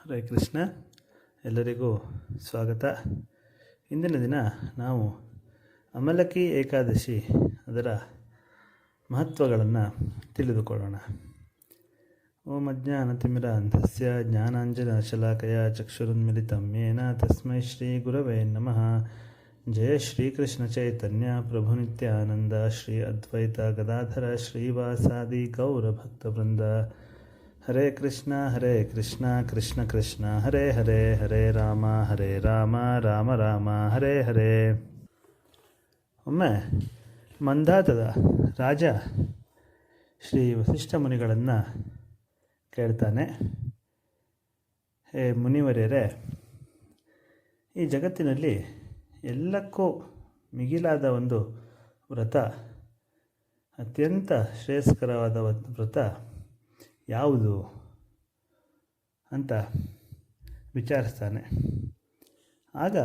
ಹರೇ ಕೃಷ್ಣ. ಎಲ್ಲರಿಗೂ ಸ್ವಾಗತ. ಇಂದಿನ ದಿನ ನಾವು ಅಮಲಕಿ ಏಕಾದಶಿ ಅದರ ಮಹತ್ವಗಳನ್ನು ತಿಳಿದುಕೊಳ್ಳೋಣ. ಓಂ ಅಜ್ಞಾನತಿಮಿರಾಂಧಸ್ಯ ಜ್ಞಾನಾಂಜನಶಲಾಕಯ ಚಕ್ಷುರುನ್ಮಿಲಿತಂ ಯೇನ ತಸ್ಮೈ ಶ್ರೀ ಗುರವೇ ನಮಃ. ಜಯ ಶ್ರೀಕೃಷ್ಣ ಚೈತನ್ಯ ಪ್ರಭು ನಿತ್ಯಾನಂದ ಶ್ರೀ ಅದ್ವೈತ ಗದಾಧರ ಶ್ರೀವಾಸಾದಿ ಗೌರಭಕ್ತವೃಂದ. ಹರೇ ಕೃಷ್ಣ ಕೃಷ್ಣ ಕೃಷ್ಣ ಹರೇ ಹರೇ, ಹರೇ ರಾಮ ರಾಮ ರಾಮ ಹರೇ ಹರೇ. ಒಮ್ಮೆ ಮಂದಾತದ ರಾಜ ಶ್ರೀ ವಸಿಷ್ಠ ಮುನಿಗಳನ್ನು ಕೇಳ್ತಾನೆ, ಹೇ ಮುನಿವರ್ಯರೇ, ಈ ಜಗತ್ತಿನಲ್ಲಿ ಎಲ್ಲಕ್ಕೂ ಮಿಗಿಲಾದ ಒಂದು ವ್ರತ, ಅತ್ಯಂತ ಶ್ರೇಯಸ್ಕರವಾದ ವ್ರತ ಯಾವುದು ಅಂತ ವಿಚಾರಿಸ್ತಾನೆ. ಆಗ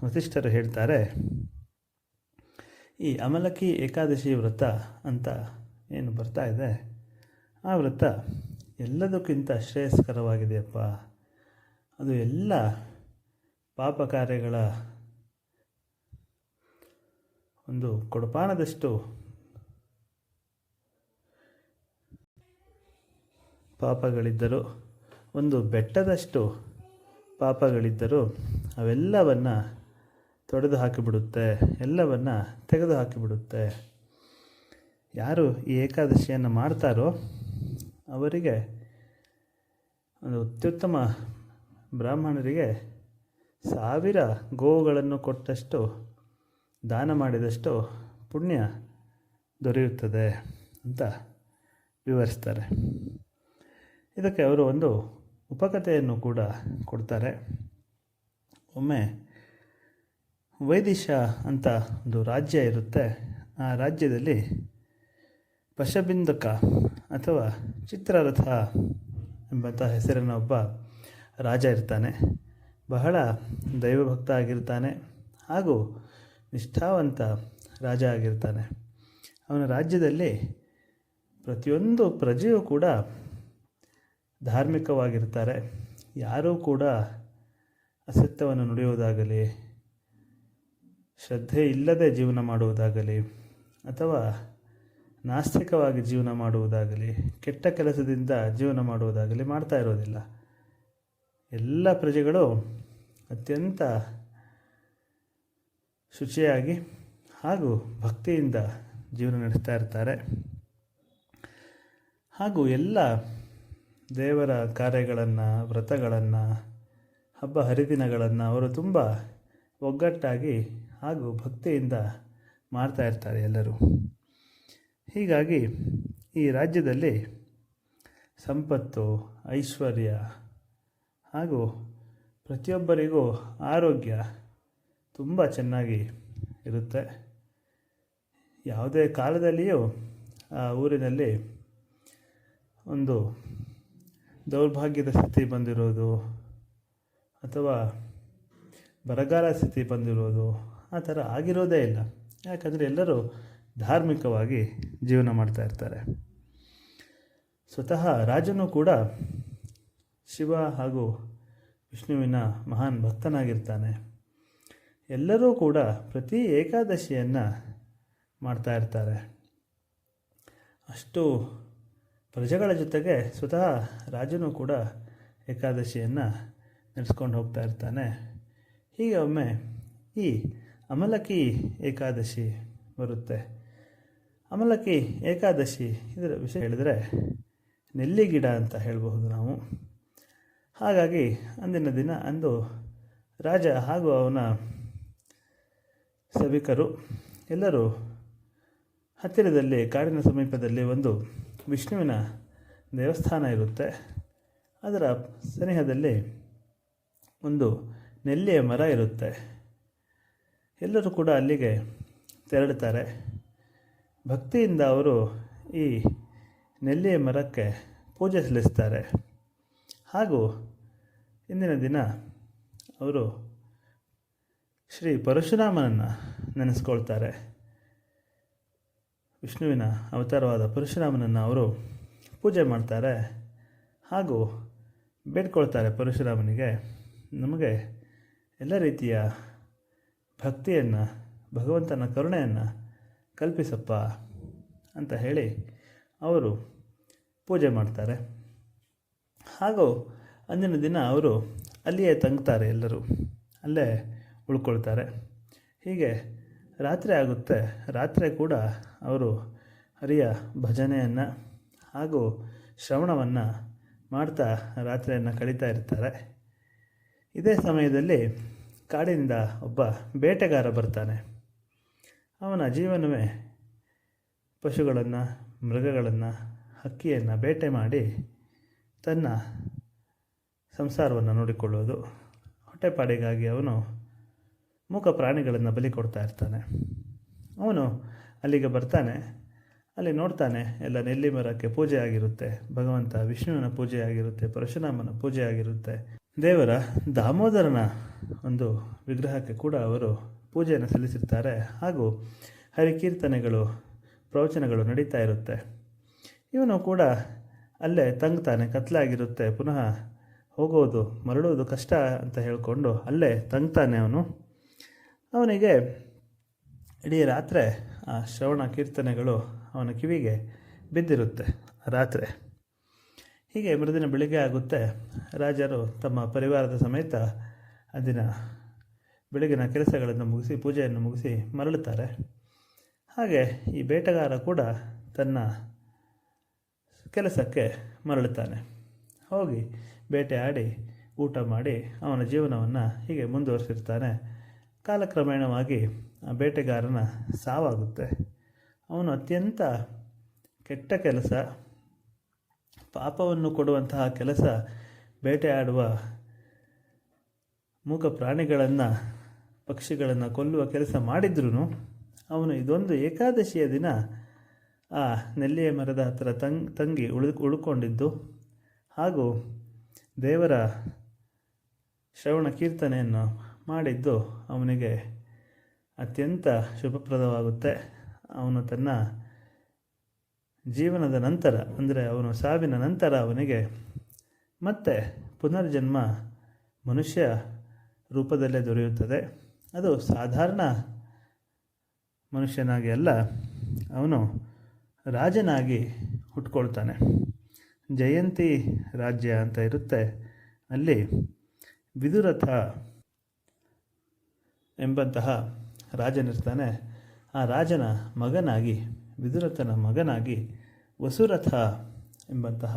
ವಸಿಷ್ಠರು ಹೇಳ್ತಾರೆ, ಈ ಅಮಲಕಿ ಏಕಾದಶಿ ವ್ರತ ಅಂತ ಏನು ಬರ್ತಾ ಇದೆ, ಆ ವ್ರತ ಎಲ್ಲದಕ್ಕಿಂತ ಶ್ರೇಯಸ್ಕರವಾಗಿದೆಯಪ್ಪ. ಅದು ಎಲ್ಲ ಪಾಪ ಕಾರ್ಯಗಳ ಒಂದು ಕೊಡಪಾನದಷ್ಟು ಪಾಪಗಳಿದ್ದರೂ, ಒಂದು ಬೆಟ್ಟದಷ್ಟು ಪಾಪಗಳಿದ್ದರೂ ಅವೆಲ್ಲವನ್ನು ತೊಡೆದು ಹಾಕಿಬಿಡುತ್ತೆ, ಎಲ್ಲವನ್ನು ತೆಗೆದು ಹಾಕಿಬಿಡುತ್ತೆ. ಯಾರು ಈ ಏಕಾದಶಿಯನ್ನು ಮಾಡ್ತಾರೋ ಅವರಿಗೆ, ಒಂದು ಅತ್ಯುತ್ತಮ ಬ್ರಾಹ್ಮಣರಿಗೆ 1000 ಗೋವುಗಳನ್ನು ಕೊಟ್ಟಷ್ಟು, ದಾನ ಮಾಡಿದಷ್ಟು ಪುಣ್ಯ ದೊರೆಯುತ್ತದೆ ಅಂತ ವಿವರಿಸ್ತಾರೆ. ಇದಕ್ಕೆ ಅವರು ಒಂದು ಉಪಕಥೆಯನ್ನು ಕೂಡ ಕೊಡ್ತಾರೆ. ಒಮ್ಮೆ ವೈದಿಶ ಅಂತ ಒಂದು ರಾಜ್ಯ ಇರುತ್ತೆ. ಆ ರಾಜ್ಯದಲ್ಲಿ ಪಶಬಿಂದಕ ಅಥವಾ ಚಿತ್ರರಥ ಎಂಬಂಥ ಹೆಸರಿನ ಒಬ್ಬ ರಾಜ ಇರ್ತಾನೆ. ಬಹಳ ದೈವಭಕ್ತ ಆಗಿರ್ತಾನೆ ಹಾಗೂ ನಿಷ್ಠಾವಂತ ರಾಜ ಆಗಿರ್ತಾನೆ. ಅವನ ರಾಜ್ಯದಲ್ಲಿ ಪ್ರತಿಯೊಂದು ಪ್ರಜೆಯೂ ಕೂಡ ಧಾರ್ಮಿಕವಾಗಿರ್ತಾರೆ. ಯಾರೂ ಕೂಡ ಅಸತ್ಯವನ್ನು ನುಡಿಯುವುದಾಗಲಿ, ಶ್ರದ್ಧೆ ಇಲ್ಲದೆ ಜೀವನ ಮಾಡುವುದಾಗಲಿ, ಅಥವಾ ನಾಸ್ತಿಕವಾಗಿ ಜೀವನ ಮಾಡುವುದಾಗಲಿ, ಕೆಟ್ಟ ಕೆಲಸದಿಂದ ಜೀವನ ಮಾಡುವುದಾಗಲಿ ಮಾಡ್ತಾ ಇರೋದಿಲ್ಲ. ಎಲ್ಲ ಪ್ರಜೆಗಳು ಅತ್ಯಂತ ಶುಚಿಯಾಗಿ ಹಾಗೂ ಭಕ್ತಿಯಿಂದ ಜೀವನ ನಡೆಸ್ತಾ ಇರ್ತಾರೆ. ಹಾಗೂ ಎಲ್ಲ ದೇವರ ಕಾರ್ಯಗಳನ್ನು, ವ್ರತಗಳನ್ನು, ಹಬ್ಬ ಹರಿದಿನಗಳನ್ನು ಅವರು ತುಂಬ ಒಗ್ಗಟ್ಟಾಗಿ ಹಾಗೂ ಭಕ್ತಿಯಿಂದ ಮಾಡ್ತಾ ಇರ್ತಾರೆ ಎಲ್ಲರೂ. ಹೀಗಾಗಿ ಈ ರಾಜ್ಯದಲ್ಲಿ ಸಂಪತ್ತು, ಐಶ್ವರ್ಯ ಹಾಗೂ ಪ್ರತಿಯೊಬ್ಬರಿಗೂ ಆರೋಗ್ಯ ತುಂಬ ಚೆನ್ನಾಗಿ ಇರುತ್ತೆ. ಯಾವುದೇ ಕಾಲದಲ್ಲಿಯೂ ಆ ಊರಿನಲ್ಲಿ ಒಂದು ದೌರ್ಭಾಗ್ಯದ ಸ್ಥಿತಿ ಬಂದಿರೋದು ಅಥವಾ ಬರಗಾಲ ಸ್ಥಿತಿ ಬಂದಿರೋದು ಆ ಥರ ಆಗಿರೋದೇ ಇಲ್ಲ. ಯಾಕಂದರೆ ಎಲ್ಲರೂ ಧಾರ್ಮಿಕವಾಗಿ ಜೀವನ ಮಾಡ್ತಾ ಇರ್ತಾರೆ. ಸ್ವತಃ ರಾಜನು ಕೂಡ ಶಿವ ಹಾಗೂ ವಿಷ್ಣುವಿನ ಮಹಾನ್ ಭಕ್ತನಾಗಿರ್ತಾನೆ. ಎಲ್ಲರೂ ಕೂಡ ಪ್ರತಿ ಏಕಾದಶಿಯನ್ನು ಮಾಡ್ತಾ ಇರ್ತಾರೆ. ಅಷ್ಟು ಪ್ರಜೆಗಳ ಜೊತೆಗೆ ಸ್ವತಃ ರಾಜನು ಕೂಡ ಏಕಾದಶಿಯನ್ನು ನಡೆಸ್ಕೊಂಡು ಹೋಗ್ತಾ ಇರ್ತಾನೆ. ಹೀಗೆ ಒಮ್ಮೆ ಈ ಅಮಲಕಿ ಏಕಾದಶಿ ಬರುತ್ತೆ. ಅಮಲಕಿ ಏಕಾದಶಿ ಇದರ ವಿಷಯ ಹೇಳಿದರೆ ನೆಲ್ಲಿ ಗಿಡ ಅಂತ ಹೇಳಬಹುದು ನಾವು. ಹಾಗಾಗಿ ಅಂದಿನ ದಿನ ಅಂದು ರಾಜ ಹಾಗೂ ಅವನ ಸಭಿಕರು ಎಲ್ಲರೂ ಹತ್ತಿರದಲ್ಲಿ, ಕಾಡಿನ ಸಮೀಪದಲ್ಲಿ ಒಂದು ವಿಷ್ಣುವಿನ ದೇವಸ್ಥಾನ ಇರುತ್ತೆ. ಅದರ ಸನಿಹದಲ್ಲಿ ಒಂದು ನೆಲ್ಲಿಯ ಮರ ಇರುತ್ತೆ. ಎಲ್ಲರೂ ಕೂಡ ಅಲ್ಲಿಗೆ ತೆರಳುತ್ತಾರೆ. ಭಕ್ತಿಯಿಂದ ಅವರು ಈ ನೆಲ್ಲಿಯ ಮರಕ್ಕೆ ಪೂಜೆ ಸಲ್ಲಿಸ್ತಾರೆ. ಹಾಗೂ ಇಂದಿನ ದಿನ ಅವರು ಶ್ರೀ ಪರಶುರಾಮನನ್ನು ನೆನೆಸ್ಕೊಳ್ತಾರೆ. ವಿಷ್ಣುವಿನ ಅವತಾರವಾದ ಪರಶುರಾಮನನ್ನು ಅವರು ಪೂಜೆ ಮಾಡ್ತಾರೆ. ಹಾಗೂ ಬೇಡ್ಕೊಳ್ತಾರೆ ಪರಶುರಾಮನಿಗೆ, ನಮಗೆ ಎಲ್ಲ ರೀತಿಯ ಭಕ್ತಿಯನ್ನು, ಭಗವಂತನ ಕರುಣೆಯನ್ನು ಕಲ್ಪಿಸಪ್ಪ ಅಂತ ಹೇಳಿ ಅವರು ಪೂಜೆ ಮಾಡ್ತಾರೆ. ಹಾಗೂ ಅಂದಿನ ದಿನ ಅವರು ಅಲ್ಲಿಯೇ ತಂಗ್ತಾರೆ, ಎಲ್ಲರೂ ಅಲ್ಲೇ ಉಳ್ಕೊಳ್ತಾರೆ. ಹೀಗೆ ರಾತ್ರಿ ಆಗುತ್ತೆ. ರಾತ್ರಿ ಕೂಡ ಅವರು ಹರಿಯ ಭಜನೆಯನ್ನು ಹಾಗೂ ಶ್ರವಣವನ್ನು ಮಾಡ್ತಾ ರಾತ್ರಿಯನ್ನು ಕಳೀತಾ ಇರ್ತಾರೆ. ಇದೇ ಸಮಯದಲ್ಲಿ ಕಾಡಿನಿಂದ ಒಬ್ಬ ಬೇಟೆಗಾರ ಬರ್ತಾನೆ. ಅವನ ಜೀವನವೇ ಪಶುಗಳನ್ನು, ಮೃಗಗಳನ್ನು, ಹಕ್ಕಿಯನ್ನು ಬೇಟೆ ಮಾಡಿ ತನ್ನ ಸಂಸಾರವನ್ನು ನೋಡಿಕೊಳ್ಳೋದು. ಹೊಟ್ಟೆಪಾಡಿಗಾಗಿ ಅವನು ಮೂಕ ಪ್ರಾಣಿಗಳನ್ನು ಬಲಿ ಕೊಡ್ತಾ ಇರ್ತಾನೆ. ಅವನು ಅಲ್ಲಿಗೆ ಬರ್ತಾನೆ. ಅಲ್ಲಿ ನೋಡ್ತಾನೆ, ಎಲ್ಲ ನೆಲ್ಲಿ ಮರಕ್ಕೆ ಪೂಜೆ ಆಗಿರುತ್ತೆ, ಭಗವಂತ ವಿಷ್ಣುವಿನ ಪೂಜೆ ಆಗಿರುತ್ತೆ, ಪರಶುರಾಮನ ಪೂಜೆ ಆಗಿರುತ್ತೆ, ದೇವರ ದಾಮೋದರನ ಒಂದು ವಿಗ್ರಹಕ್ಕೆ ಕೂಡ ಅವರು ಪೂಜೆಯನ್ನು ಸಲ್ಲಿಸಿರ್ತಾರೆ. ಹಾಗೂ ಹರಿಕೀರ್ತನೆಗಳು, ಪ್ರವಚನಗಳು ನಡೀತಾ ಇರುತ್ತೆ. ಇವನು ಕೂಡ ಅಲ್ಲೇ ತಂಗ್ತಾನೆ. ಕತ್ಲಾಗಿರುತ್ತೆ, ಪುನಃ ಹೋಗೋದು ಮರಳೋದು ಕಷ್ಟ ಅಂತ ಹೇಳಿಕೊಂಡು ಅಲ್ಲೇ ತಂಗ್ತಾನೆ. ಅವನಿಗೆ ಇಡೀ ರಾತ್ರಿ ಆ ಶ್ರವಣ ಕೀರ್ತನೆಗಳು ಅವನ ಕಿವಿಗೆ ಬಿದ್ದಿರುತ್ತೆ ರಾತ್ರಿ. ಹೀಗೆ ಮರುದಿನ ಬೆಳಿಗ್ಗೆ ಆಗುತ್ತೆ. ರಾಜರು ತಮ್ಮ ಪರಿವಾರದ ಸಮೇತ ದಿನ ಬೆಳಗಿನ ಕೆಲಸಗಳನ್ನು ಮುಗಿಸಿ, ಪೂಜೆಯನ್ನು ಮುಗಿಸಿ ಮರಳುತ್ತಾರೆ. ಹಾಗೆ ಈ ಬೇಟೆಗಾರ ಕೂಡ ತನ್ನ ಕೆಲಸಕ್ಕೆ ಮರಳುತ್ತಾನೆ. ಹೋಗಿ ಬೇಟೆ ಆಡಿ ಊಟ ಮಾಡಿ ಅವನ ಜೀವನವನ್ನು ಹೀಗೆ ಮುಂದುವರಿಸಿರ್ತಾನೆ. ಕಾಲಕ್ರಮೇಣವಾಗಿ ಆ ಬೇಟೆಗಾರನ ಸಾವಾಗುತ್ತೆ. ಅವನು ಅತ್ಯಂತ ಕೆಟ್ಟ ಕೆಲಸ, ಪಾಪವನ್ನು ಕೊಡುವಂತಹ ಕೆಲಸ, ಬೇಟೆಯಾಡುವ ಮೂಕ ಪ್ರಾಣಿಗಳನ್ನು, ಪಕ್ಷಿಗಳನ್ನು ಕೊಲ್ಲುವ ಕೆಲಸ ಮಾಡಿದ್ರೂ ಅವನು ಇದೊಂದು ಏಕಾದಶಿಯ ದಿನ ಆ ನೆಲ್ಲಿಯ ಮರದ ಹತ್ತಿರ ತಂಗಿ ಉಳ್ಕೊಂಡಿದ್ದು ಹಾಗೂ ದೇವರ ಶ್ರವಣ ಕೀರ್ತನೆಯನ್ನು ಮಾಡಿದ್ದು ಅವನಿಗೆ ಅತ್ಯಂತ ಶುಭಪ್ರದವಾಗುತ್ತೆ. ಅವನು ತನ್ನ ಜೀವನದ ನಂತರ, ಅಂದರೆ ಅವನು ಸಾವಿನ ನಂತರ ಅವನಿಗೆ ಮತ್ತೆ ಪುನರ್ಜನ್ಮ ಮನುಷ್ಯ ರೂಪದಲ್ಲೇ ದೊರೆಯುತ್ತದೆ. ಅದು ಸಾಧಾರಣ ಮನುಷ್ಯನಾಗಿ ಅಲ್ಲ, ಅವನು ರಾಜನಾಗಿ ಹುಟ್ಕೊಳ್ತಾನೆ. ಜಯಂತಿ ರಾಜ್ಯ ಅಂತ ಇರುತ್ತೆ. ಅಲ್ಲಿ ವಿದುರಥ ಎಂಬಂತಹ ರಾಜನಿರ್ತಾನೆ. ಆ ರಾಜನ ಮಗನಾಗಿ, ವಿದುರಥನ ಮಗನಾಗಿ ವಸುರಥ ಎಂಬಂತಹ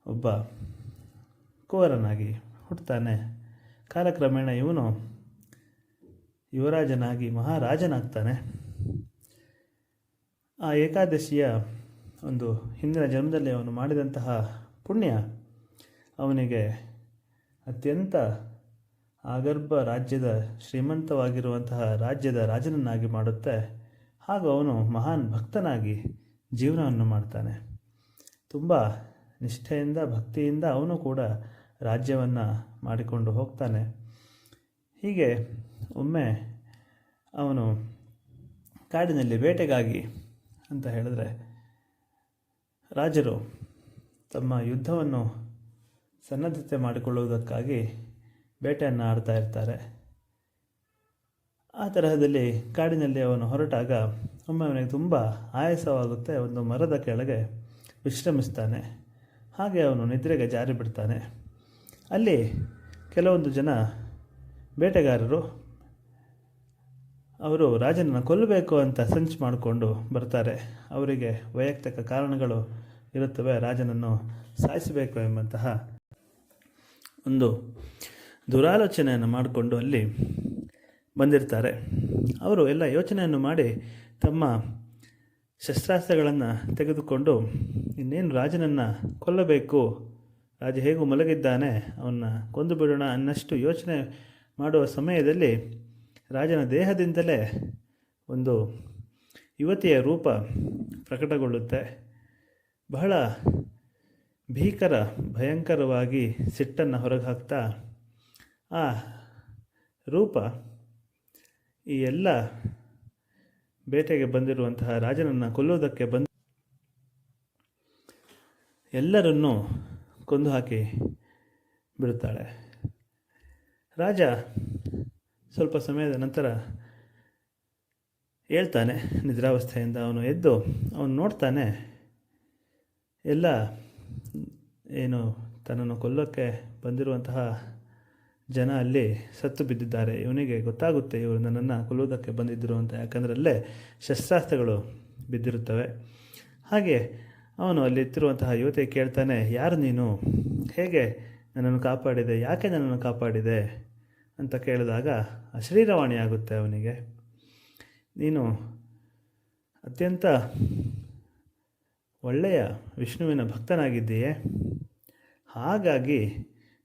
ಒಬ್ಬ ಕುವರನಾಗಿ ಹುಟ್ಟುತ್ತಾನೆ. ಕಾಲಕ್ರಮೇಣ ಇವನು ಯುವರಾಜನಾಗಿ ಮಹಾರಾಜನಾಗ್ತಾನೆ. ಆ ಏಕಾದಶಿಯ ಒಂದು ಹಿಂದಿನ ಜನ್ಮದಲ್ಲಿ ಅವನು ಮಾಡಿದಂತಹ ಪುಣ್ಯ ಅವನಿಗೆ ಅತ್ಯಂತ ಆಗರ್ಭ ರಾಜ್ಯದ, ಶ್ರೀಮಂತವಾಗಿರುವಂತಹ ರಾಜ್ಯದ ರಾಜನನ್ನಾಗಿ ಮಾಡುತ್ತೆ. ಹಾಗೂ ಅವನು ಮಹಾನ್ ಭಕ್ತನಾಗಿ ಜೀವನವನ್ನು ಮಾಡ್ತಾನೆ. ತುಂಬ ನಿಷ್ಠೆಯಿಂದ, ಭಕ್ತಿಯಿಂದ ಅವನು ಕೂಡ ರಾಜ್ಯವನ್ನು ಮಾಡಿಕೊಂಡು ಹೋಗ್ತಾನೆ. ಹೀಗೆ ಒಮ್ಮೆ ಅವನು ಕಾಡಿನಲ್ಲಿ ಬೇಟೆಗಾಗಿ ಅಂತ ಹೇಳಿದ್ರೆ ರಾಜರು ತಮ್ಮ ಯುದ್ಧವನ್ನು ಸನ್ನದ್ಧತೆ ಮಾಡಿಕೊಳ್ಳುವುದಕ್ಕಾಗಿ ಬೇಟೆಯನ್ನು ಆಡ್ತಾ ಇರ್ತಾರೆ. ಆ ತರಹದಲ್ಲಿ ಕಾಡಿನಲ್ಲಿ ಅವನು ಹೊರಟಾಗ ಒಮ್ಮೆ ಅವನಿಗೆ ತುಂಬ ಆಯಾಸವಾಗುತ್ತೆ. ಒಂದು ಮರದ ಕೆಳಗೆ ವಿಶ್ರಮಿಸ್ತಾನೆ. ಹಾಗೆ ಅವನು ನಿದ್ರೆಗೆ ಜಾರಿ ಬಿಡ್ತಾನೆ. ಅಲ್ಲಿ ಕೆಲವೊಂದು ಜನ ಬೇಟೆಗಾರರು ಅವರು ರಾಜನನ್ನು ಕೊಲ್ಲಬೇಕು ಅಂತ ಸಂಚು ಮಾಡಿಕೊಂಡು ಬರ್ತಾರೆ. ಅವರಿಗೆ ವೈಯಕ್ತಿಕ ಕಾರಣಗಳು ಇರುತ್ತವೆ. ರಾಜನನ್ನು ಸಾಯಿಸಬೇಕು ಎಂಬಂತಹ ಒಂದು ದುರಾಲೋಚನೆಯನ್ನು ಮಾಡಿಕೊಂಡು ಅಲ್ಲಿ ಬಂದಿರ್ತಾರೆ. ಅವರು ಎಲ್ಲ ಯೋಚನೆಯನ್ನು ಮಾಡಿ ತಮ್ಮ ಶಸ್ತ್ರಾಸ್ತ್ರಗಳನ್ನು ತೆಗೆದುಕೊಂಡು ಇನ್ನೇನು ರಾಜನನ್ನು ಕೊಲ್ಲಬೇಕು, ರಾಜ ಹೇಗೂ ಮಲಗಿದ್ದಾನೆ, ಅವನ್ನ ಕೊಂದು ಬಿಡೋಣ ಅನ್ನಷ್ಟು ಯೋಚನೆ ಮಾಡುವ ಸಮಯದಲ್ಲಿ ರಾಜನ ದೇಹದಿಂದಲೇ ಒಂದು ಯುವತಿಯ ರೂಪ ಪ್ರಕಟಗೊಳ್ಳುತ್ತೆ. ಬಹಳ ಭೀಕರ, ಭಯಂಕರವಾಗಿ ಸಿಟ್ಟನ್ನು ಹೊರಗೆ ಹಾಕ್ತಾ ಆ ರೂಪ ಈ ಎಲ್ಲ ಬೇಟೆಗೆ ಬಂದಿರುವಂತಹ ರಾಜನನ್ನು ಕೊಲ್ಲುವುದಕ್ಕೆ ಎಲ್ಲರನ್ನೂ ಕೊಂದು ಹಾಕಿ ಬಿಡುತ್ತಾಳೆ. ರಾಜ ಸ್ವಲ್ಪ ಸಮಯದ ನಂತರ ಹೇಳ್ತಾನೆ ನಿದ್ರಾವಸ್ಥೆಯಿಂದ. ಅವನು ಎದ್ದು ಅವನು ನೋಡ್ತಾನೆ, ಎಲ್ಲ ಏನು ತನ್ನನ್ನು ಕೊಲ್ಲೋಕ್ಕೆ ಬಂದಿರುವಂತಹ ಜನ ಅಲ್ಲಿ ಸತ್ತು ಬಿದ್ದಿದ್ದಾರೆ. ಇವನಿಗೆ ಗೊತ್ತಾಗುತ್ತೆ ಇವರು ನನ್ನನ್ನು ಕೊಲ್ಲುವುದಕ್ಕೆ ಬಂದಿದ್ದರು ಅಂತ, ಯಾಕಂದರೆ ಅಲ್ಲೇ ಶಸ್ತ್ರಾಸ್ತ್ರಗಳು ಬಿದ್ದಿರುತ್ತವೆ. ಹಾಗೆ ಅವನು ಅಲ್ಲಿತ್ತಿರುವಂತಹ ಯುವತಿ ಕೇಳ್ತಾನೆ, ಯಾರು ನೀನು, ಹೇಗೆ ನನ್ನನ್ನು ಕಾಪಾಡಿದೆ, ಯಾಕೆ ನನ್ನನ್ನು ಕಾಪಾಡಿದೆ ಅಂತ ಕೇಳಿದಾಗ ಅಶರೀರವಾಣಿ ಆಗುತ್ತೆ ಅವನಿಗೆ. ನೀನು ಅತ್ಯಂತ ಒಳ್ಳೆಯ ವಿಷ್ಣುವಿನ ಭಕ್ತನಾಗಿದ್ದೀಯೆ, ಹಾಗಾಗಿ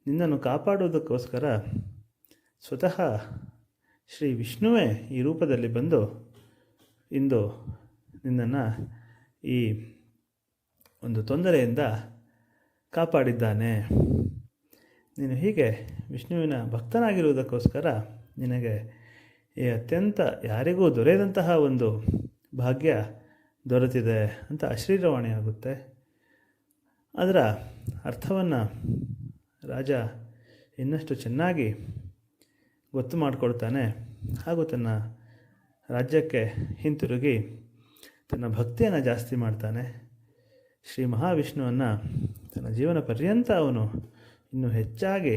ನಿನ್ನನ್ನು ಕಾಪಾಡುವುದಕ್ಕೋಸ್ಕರ ಸ್ವತಃ ಶ್ರೀ ವಿಷ್ಣುವೇ ಈ ರೂಪದಲ್ಲಿ ಬಂದು ಇಂದು ನಿನ್ನನ್ನು ಈ ಒಂದು ತೊಂದರೆಯಿಂದ ಕಾಪಾಡಿದ್ದಾನೆ. ನೀನು ಹೀಗೆ ವಿಷ್ಣುವಿನ ಭಕ್ತನಾಗಿರುವುದಕ್ಕೋಸ್ಕರ ನಿನಗೆ ಈ ಅತ್ಯಂತ ಯಾರಿಗೂ ದೊರೆಯದಂತಹ ಒಂದು ಭಾಗ್ಯ ದೊರೆತಿದೆ ಅಂತ ಅಶರೀರವಾಣಿ ಆಗುತ್ತೆ. ಅದರ ಅರ್ಥವನ್ನು ರಾಜ ಇನ್ನಷ್ಟು ಚೆನ್ನಾಗಿ ಗೊತ್ತು ಮಾಡಿಕೊಳ್ತಾನೆ. ಹಾಗೂ ತನ್ನ ರಾಜ್ಯಕ್ಕೆ ಹಿಂತಿರುಗಿ ತನ್ನ ಭಕ್ತಿಯನ್ನು ಜಾಸ್ತಿ ಮಾಡ್ತಾನೆ. ಶ್ರೀ ಮಹಾವಿಷ್ಣುವನ್ನು ತನ್ನ ಜೀವನ ಪರ್ಯಂತ ಅವನು ಇನ್ನೂ ಹೆಚ್ಚಾಗಿ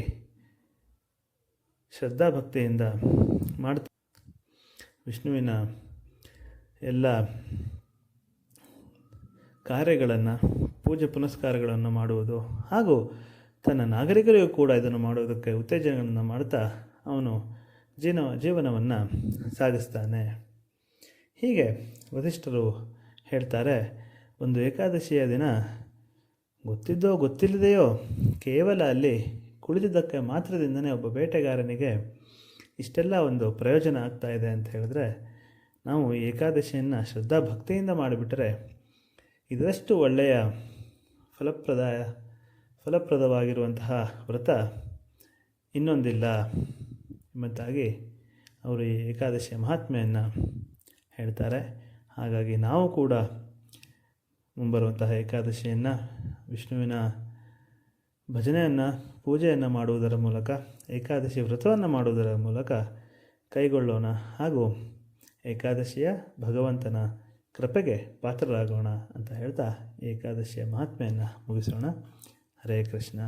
ಶ್ರದ್ಧಾಭಕ್ತಿಯಿಂದ ಮಾಡ್ತಾ ವಿಷ್ಣುವಿನ ಎಲ್ಲ ಕಾರ್ಯಗಳನ್ನು, ಪೂಜೆ ಪುನಸ್ಕಾರಗಳನ್ನು ಮಾಡುವುದು ಹಾಗೂ ತನ್ನ ನಾಗರಿಕರಿಗೂ ಕೂಡ ಇದನ್ನು ಮಾಡುವುದಕ್ಕೆ ಉತ್ತೇಜನಗಳನ್ನು ಮಾಡ್ತಾ ಅವನು ಜೀವನವನ್ನು ಸಾಗಿಸ್ತಾನೆ. ಹೀಗೆ ವಸಿಷ್ಠರು ಹೇಳ್ತಾರೆ, ಒಂದು ಏಕಾದಶಿಯ ದಿನ ಗೊತ್ತಿದ್ದೋ ಗೊತ್ತಿಲ್ಲದೆಯೋ ಕೇವಲ ಅಲ್ಲಿ ಕುಳಿತಿದ್ದಕ್ಕೆ ಮಾತ್ರದಿಂದನೇ ಒಬ್ಬ ಬೇಟೆಗಾರನಿಗೆ ಇಷ್ಟೆಲ್ಲ ಒಂದು ಪ್ರಯೋಜನ ಆಗ್ತಾ ಇದೆ ಅಂತ ಹೇಳಿದ್ರೆ, ನಾವು ಈ ಏಕಾದಶಿಯನ್ನು ಶ್ರದ್ಧಾ ಭಕ್ತಿಯಿಂದ ಮಾಡಿಬಿಟ್ರೆ ಇದಷ್ಟು ಒಳ್ಳೆಯ ಫಲಪ್ರದವಾಗಿರುವಂತಹ ವ್ರತ ಇನ್ನೊಂದಿಲ್ಲ ಎಂಬಂತಾಗಿ ಅವರು ಈ ಏಕಾದಶಿಯ ಮಹಾತ್ಮೆಯನ್ನು ಹೇಳ್ತಾರೆ. ಹಾಗಾಗಿ ನಾವು ಕೂಡ ಮುಂಬರುವಂತಹ ಏಕಾದಶಿಯನ್ನು ವಿಷ್ಣುವಿನ ಭಜನೆಯನ್ನು, ಪೂಜೆಯನ್ನು ಮಾಡುವುದರ ಮೂಲಕ, ಏಕಾದಶಿ ವ್ರತವನ್ನು ಮಾಡುವುದರ ಮೂಲಕ ಕೈಗೊಳ್ಳೋಣ. ಹಾಗೂ ಏಕಾದಶಿಯ ಭಗವಂತನ ಕೃಪೆಗೆ ಪಾತ್ರರಾಗೋಣ ಅಂತ ಹೇಳ್ತಾ ಏಕಾದಶಿಯ ಮಹಾತ್ಮೆಯನ್ನು ಮುಗಿಸೋಣ. ಹರೇ ಕೃಷ್ಣ.